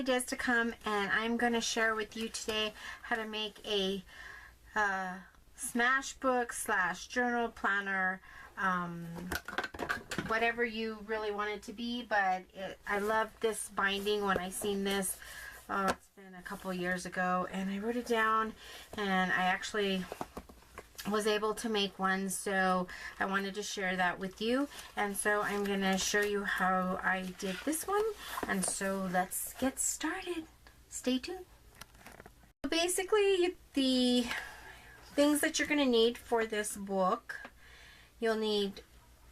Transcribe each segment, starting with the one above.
ideas to come, and I'm going to share with you today how to make a smash book / journal planner, whatever you really want it to be. But I love this binding. When I seen this, it's been a couple years ago, and I wrote it down, and I actually was able to make one, so I wanted to share that with you. And so I'm going to show you how I did this one, and so let's get started. Stay tuned. So basically, the things that you're going to need for this book, you'll need,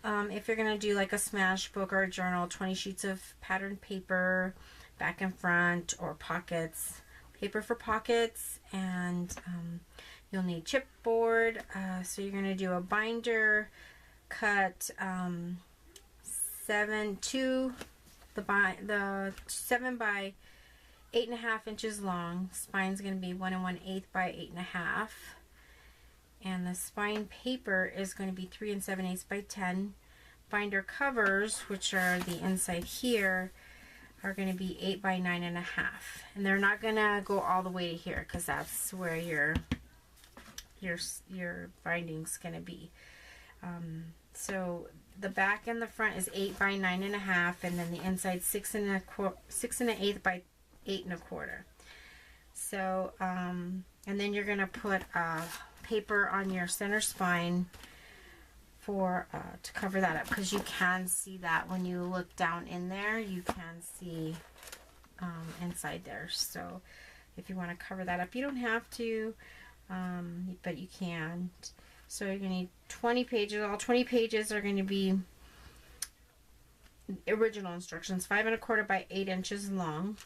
if you're going to do like a smash book or a journal, 20 sheets of patterned paper, back and front, or pockets, paper for pockets, and you'll need chipboard. So you're going to do a binder, cut 7 by 8.5 inches long. Spine's going to be 1 1/8 by 8.5, and the spine paper is going to be 3 7/8 by 10. Binder covers, which are the inside here, are going to be 8 by 9.5, and they're not going to go all the way to here because that's where your binding's going to be. So the back and the front is 8 by 9.5, and then the inside 6 1/8 by 8 1/4. So and then you're going to put paper on your center spine for to cover that up, because you can see that when you look down in there, you can see inside there. So if you want to cover that up, you don't have to, but you can. So you're going to need 20 pages. All 20 pages are going to be original instructions, 5 1/4 by 8 inches long,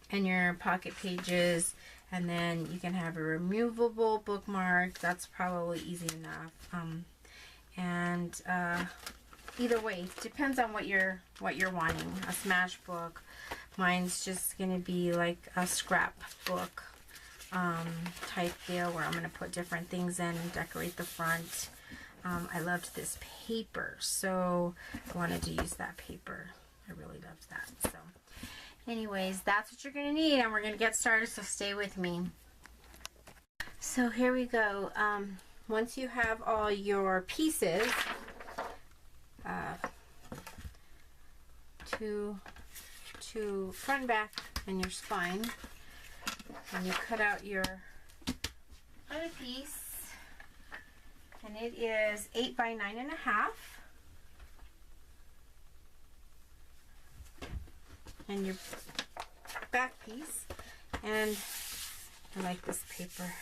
and your pocket pages. And then you can have a removable bookmark. That's probably easy enough. And either way, depends on what you're wanting. A smash book, mine's just gonna be like a scrap book type deal, where I'm gonna put different things in and decorate the front. I loved this paper, so I wanted to use that paper. I really loved that. So anyways, that's what you're gonna need, and we're gonna get started, so stay with me. So here we go. Once you have all your pieces, to front and back and your spine, and you cut out your other piece, and it is 8 by 9.5, and your back piece. And I like this paper.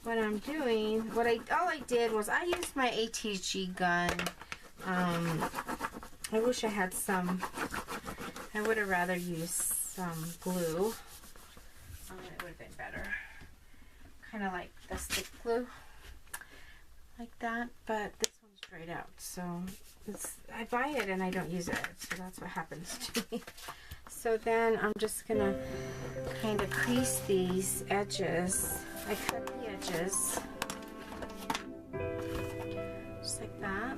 What I'm doing, all I did was I used my ATG gun. I wish I had some. I would have rather used some glue. It would have been better. Kind of like the stick glue, like that. But this one's dried out, so I buy it and I don't use it. So that's what happens to me. So then I'm just gonna kind of crease these edges. I cut the edges just like that.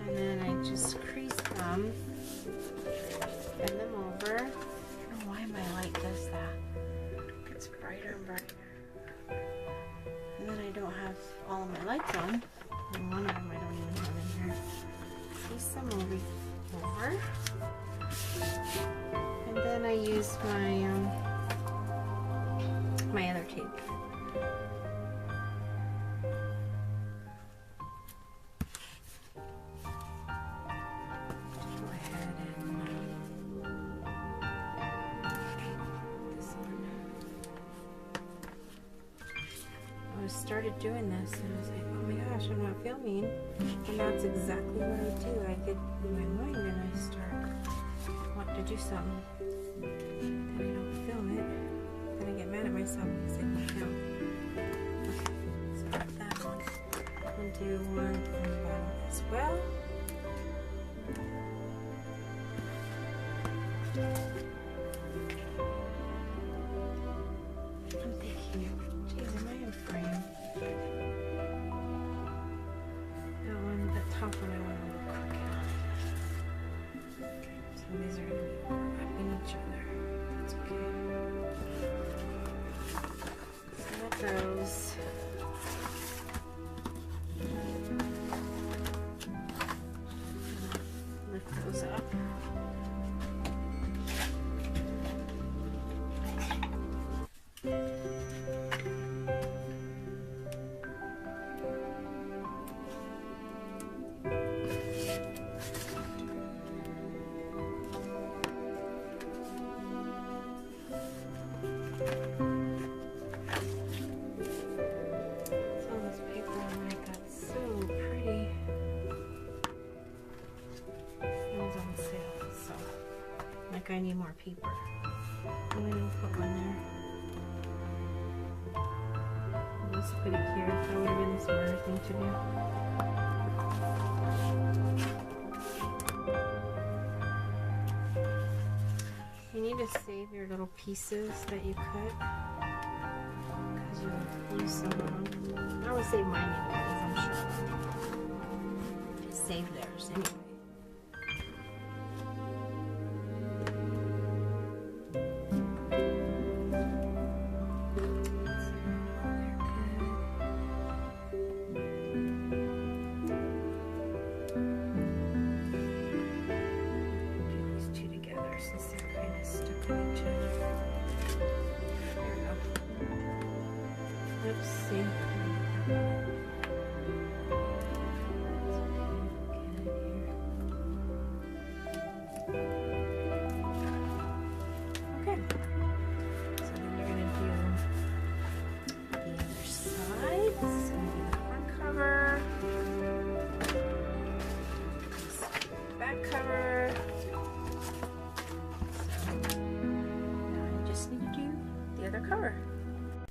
And then I just crease them, bend them over. I don't know why my light does that. It gets brighter and brighter. And then I don't have all of my lights on. And one of them I don't even have in here. Crease them over. And then I use my other tape. Just go ahead and this one. I started doing this and I was like, oh my gosh, I'm not filming. And that's exactly what I do. I get in my mind and I start want to do something. Then I don't film it. Then I get mad at myself because I don't film. Okay, so got that one. And do one on the bottom as well. I'm thinking, geez, am I in frame? That one, the top one I want on the those. Lift those up. I need more paper. I'm going to put one there. I'll just put it here. That would have been the smarter thing to do. You need to save your little pieces that you cut because you'll use some of them. I would save mine anyways, I'm sure. Just save theirs anyway.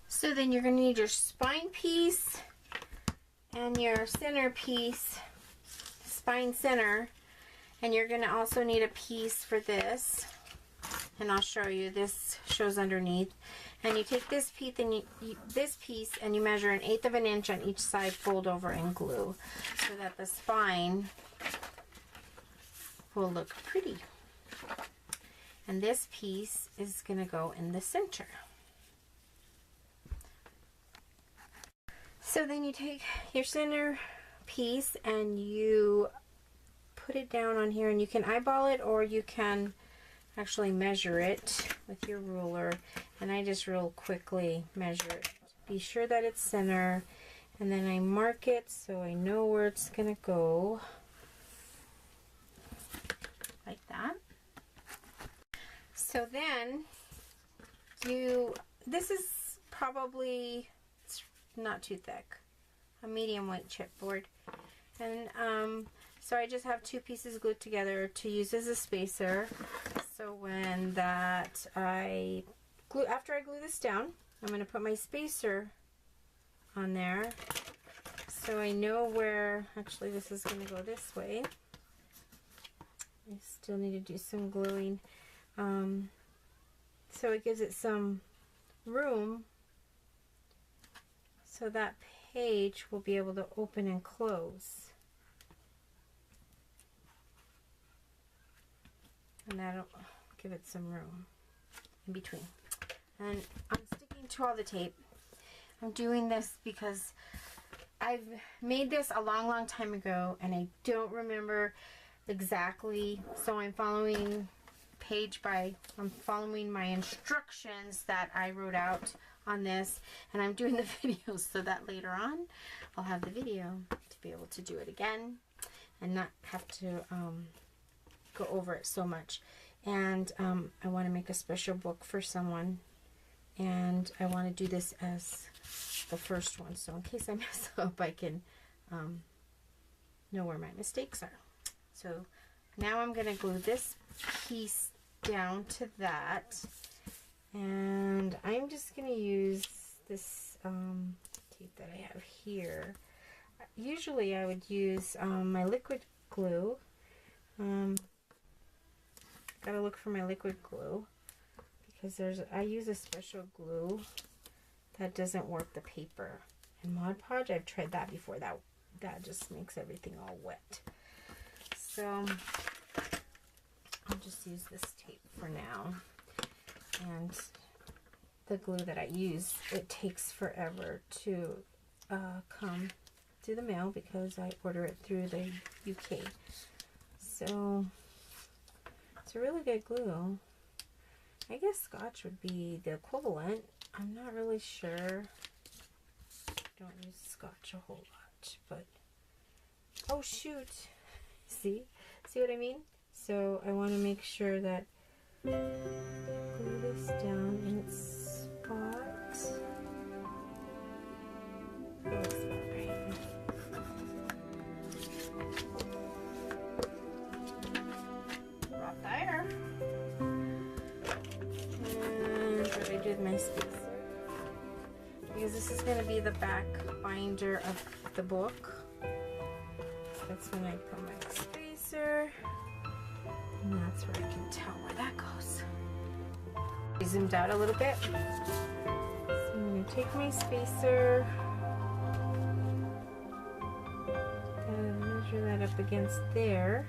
So then you're going to need your spine piece and your center piece, spine center, and you're going to also need a piece for this, and I'll show you. This shows underneath. And you take this piece and you measure 1/8 of an inch on each side, fold over and glue so that the spine will look pretty. And this piece is going to go in the center. So then you take your center piece and you put it down on here, and you can eyeball it or you can actually measure it with your ruler, and I just real quickly measure it. Be sure that it's center, and then I mark it so I know where it's gonna go, like that. So then this is probably not too thick, a medium weight chipboard, and so I just have 2 pieces glued together to use as a spacer. So when after I glue this down, I'm going to put my spacer on there so I know where, actually this is going to go this way. I still need to do some gluing, so it gives it some room so that page will be able to open and close. And that'll give it some room in between. And I'm sticking to all the tape. I'm doing this because I've made this a long time ago and I don't remember exactly, so I'm following I'm following my instructions that I wrote out on this, and I'm doing the videos so that later on I'll have the video to be able to do it again and not have to go over it so much. And I want to make a special book for someone, and I want to do this as the first one, so in case I mess up I can know where my mistakes are. So now I'm going to glue this piece down to that, and I'm just going to use this tape that I have here. Usually I would use my liquid glue. Gotta look for my liquid glue because I use a special glue that doesn't work the paper. And Mod Podge, I've tried that before. That just makes everything all wet. So I'll just use this tape for now, and the glue that I use, it takes forever to come to the mail because I order it through the UK. So it's a really good glue. I guess Scotch would be the equivalent. I'm not really sure. Don't use Scotch a whole lot, but oh shoot. See what I mean? So I want to make sure that glue this down in its spot. Right there. And what do I do with my spacer? Because this is going to be the back binder of the book. That's when I put my spacer. And that's where I can tell where that goes. I zoomed out a little bit. So I'm going to take my spacer. And measure that up against there.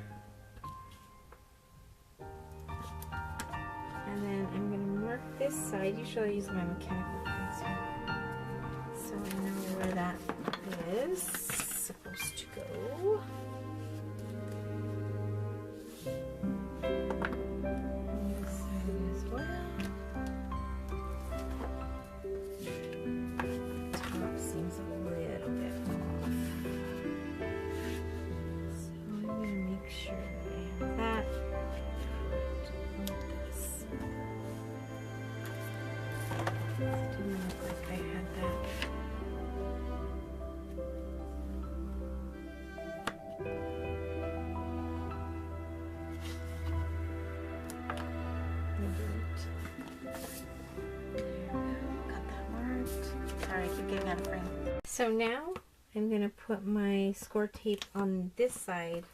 And then I'm going to mark this side. Usually I use my mechanical pencil. So I know where that is supposed to go. This side as well. The top seems a little bit off. So I'm going to make sure that I have that. It didn't look like I had that. So now I'm going to put my score tape on this side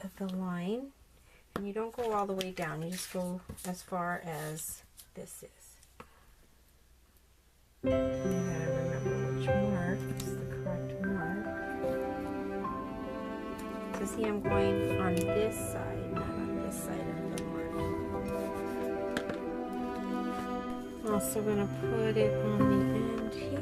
of the line, and you don't go all the way down, you just go as far as this is. You gotta remember which mark is the correct mark. So see, I'm going on this side, not on this side of the mark. I'm also going to put it on the end here.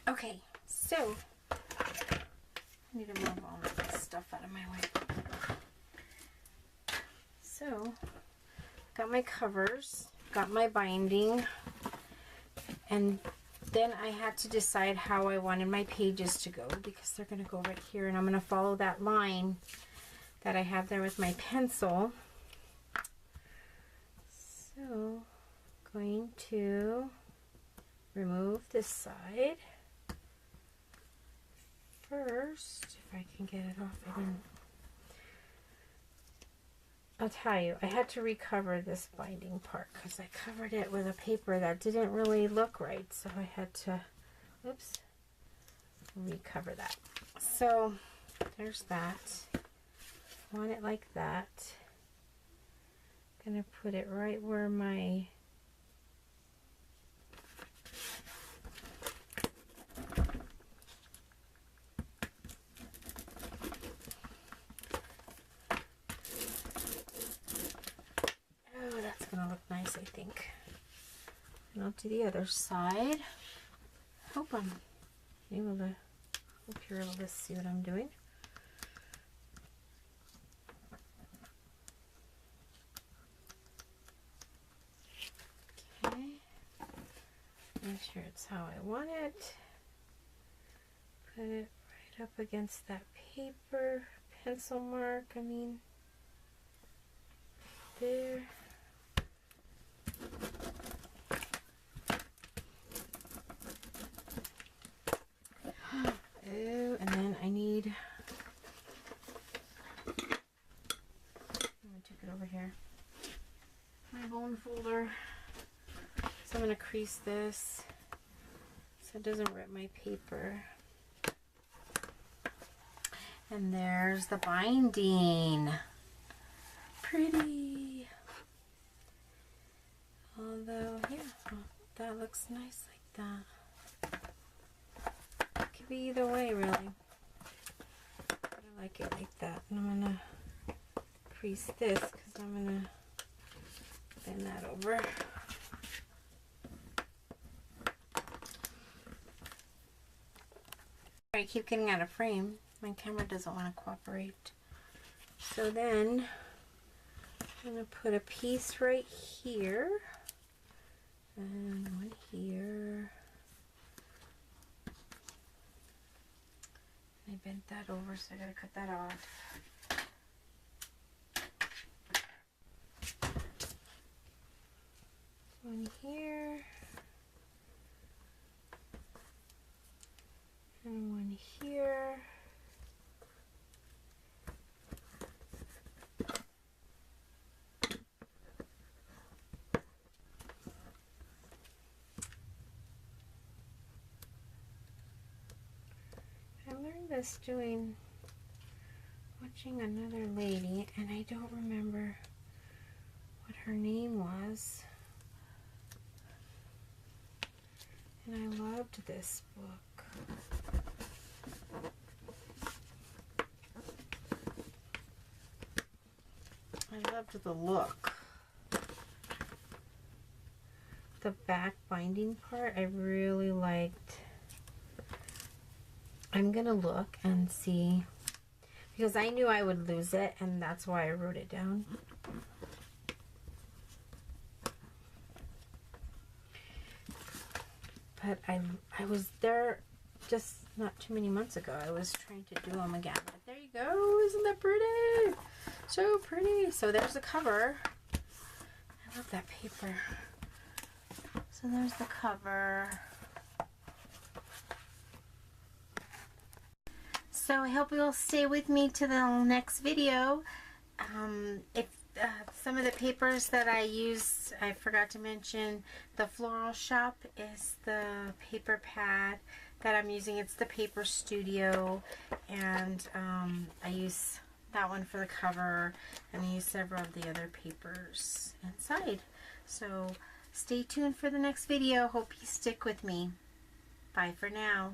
Okay, so I need to move all of this stuff out of my way. So, got my covers, got my binding, and then I had to decide how I wanted my pages to go because they're going to go right here, and I'm going to follow that line that I have there with my pencil. So, going to remove this side. First, if I can get it off, I'll tell you, I had to recover this binding part because I covered it with a paper that didn't really look right, so I had to, oops, recover that. So there's that. I want it like that. I'm gonna put it right where my nice, I think. And I'll do the other side. Hope you're able to see what I'm doing. Okay. Make sure it's how I want it. Put it right up against that paper, pencil mark, there. Oh, and then I need, I'm going to take it over here, my bone folder. So I'm going to crease this so it doesn't rip my paper. And there's the binding. Pretty. Although, yeah, that looks nice like that. It could be either way, really. I like it like that. And I'm going to crease this because I'm going to bend that over. I keep getting out of frame. My camera doesn't want to cooperate. So then I'm going to put a piece right here and one here. I bent that over, so I gotta cut that off. One here and one here. I learned this watching another lady, and I don't remember what her name was. And I loved this book. I loved the look. The back binding part I really liked. I'm gonna look and see, because I knew I would lose it, and that's why I wrote it down. But I was there just not too many months ago. I was trying to do them again. But there you go. Isn't that pretty? So pretty. So there's the cover. I love that paper. So there's the cover. So I hope you'll stay with me to the next video. If some of the papers that I use, I forgot to mention, the Floral Shop is the paper pad that I'm using. It's the Paper Studio, and I use that one for the cover, and I use several of the other papers inside. So stay tuned for the next video. Hope you stick with me. Bye for now.